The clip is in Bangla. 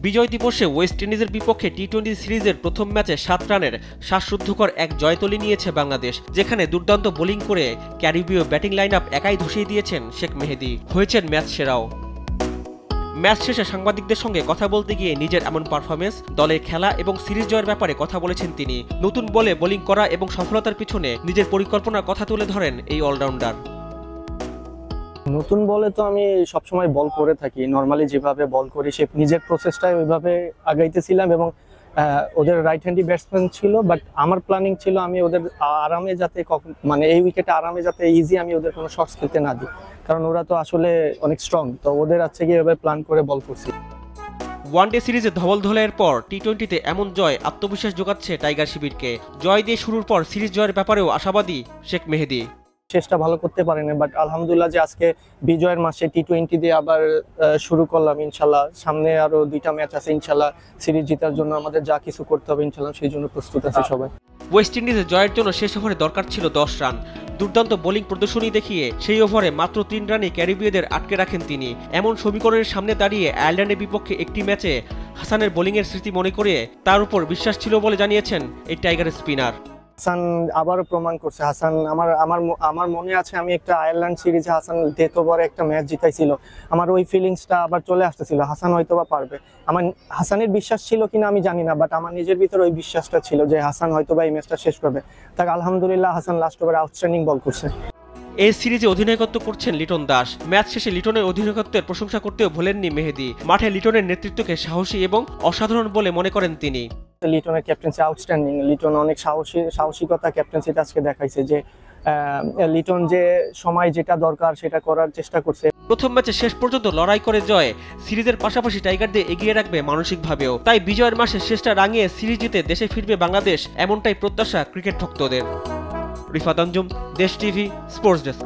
বিজয় দিবসে ওয়েস্ট ইন্ডিজের বিপক্ষে টি-20 সিরিজের প্রথম ম্যাচে ৭ রানের শ্বাসরুদ্ধকর এক জয়তলি নিয়েছে বাংলাদেশ, যেখানে দুর্দান্ত বোলিং করে ক্যারিবীয় ব্যাটিং লাইনআপ একাই ধসিয়ে দিয়েছেন শেখ মেহেদী, হয়েছেন ম্যাচ সেরাও। ম্যাচ শেষে সাংবাদিকদের সঙ্গে কথা বলতে গিয়ে নিজের এমন পারফরমেন্স, দলের খেলা এবং সিরিজ জয়ের ব্যাপারে কথা বলেছেন তিনি। নতুন বলে বোলিং করা এবং সফলতার পিছনে নিজের পরিকল্পনার কথা তুলে ধরেন এই অলরাউন্ডার। নতুন বলে তো আমি সবসময় বল করে থাকি, নর্মালি যেভাবে বল করি সে নিজের প্রসেসটাই ওইভাবে আগাইতেছিলাম এবং ওদের রাইট হ্যান্ডি ব্যাটসম্যান ছিল, বাট আমার প্ল্যানিং ছিল আমি ওদের আরামে যাতে মানে এই উইকেটে আরামে যাতে ইজি আমি ওদের কোনো শটস খেলতে না দিই, কারণ ওরা তো আসলে অনেক স্ট্রং, তো ওদের আছে গিয়ে এভাবে প্ল্যান করে বল করছি। ওয়ানডে সিরিজে ধবল ধলের পর টি-20তে এমন জয় আত্মবিশ্বাস যোগাচ্ছে টাইগার শিবিরকে। জয় দিয়ে শুরুর পর সিরিজ জয়ের ব্যাপারেও আশাবাদী শেখ মেহেদী। চেষ্টা ভালো করতে পারেনি, বাট আলহামদুলিল্লাহ যে আজকে বিজয়ের মাসে টি-20 দিয়ে আবার শুরু করলাম। ইনশাল্লাহ সামনে আরো 2টা ম্যাচ আছে, ইনশাল্লাহ সিরিজ জেতার জন্য আমাদের যা কিছু করতে হবে ইনশাল্লাহ সেই জন্য প্রস্তুত আছে সবাই। ওয়েস্ট ইন্ডিজে জয়ের জন্য শেষ ওভারে দরকার ছিল 10 রান। দুর্দান্ত বোলিং প্রদর্শনী দেখিয়ে সেই ওভারে মাত্র 3 রানে ক্যারিবীয়দের আটকে রাখেন তিনি। এমন সমীকরণের সামনে দাঁড়িয়ে আয়ারল্যান্ডের বিপক্ষে একটি ম্যাচে হাসানের বোলিংয়ের স্মৃতি মনে করে তার উপর বিশ্বাস ছিল বলে জানিয়েছেন এই টাইগারের স্পিনার। হাসান আবারও প্রমাণ করছে। হাসান আমার মনে আছে আমি একটা আয়ারল্যান্ড সিরিজে হাসান ডেথ ওভারে একটা ম্যাচ জিতাইছিল, আমার ওই ফিলিংসটা আবার চলে আসতেছিল। হাসান হয়তোবা পারবে, আমার হাসানের বিশ্বাস ছিল কিনা আমি জানি না, বাট আমার নিজের ভিতরে ওই বিশ্বাসটা ছিল যে হাসান হয়তোবা এই ম্যাচটা শেষ করবে। তাকে আলহামদুলিল্লাহ হাসান লাস্ট ওভারে আউটস্ট্যান্ডিং বল করছে। এই সিরিজে অধিনায়কত্ব করছেন লিটন দাস। ম্যাচ শেষে লিটনের অধিনায়কত্বের প্রশংসা করতেও ভোলেননি মেহেদী। মাঠে লিটনের নেতৃত্বকে সাহসী এবং অসাধারণ বলে মনে করেন তিনি। লিটনের ক্যাপ্টেন্সি আউটস্ট্যান্ডিং, লিটন অনেক সাহসিকতা ক্যাপ্টেন্সিটা আজকে দেখাইছে যে লিটন যে সময় যেটা দরকার সেটা করার চেষ্টা করছে। প্রথম ম্যাচে শেষ পর্যন্ত লড়াই করে জয় সিরিজের পাশাপাশি টাইগারদের এগিয়ে রাখবে মানসিকভাবেও। তাই বিজয়ের মাসে শেষটা রাঙিয়ে সিরিজ জিতে দেশে ফিরবে বাংলাদেশ, এমনটাই প্রত্যাশা ক্রিকেট ভক্তদের। রিফাত আঞ্জুম, দেশ টিভি, স্পোর্টস ডেস্ক।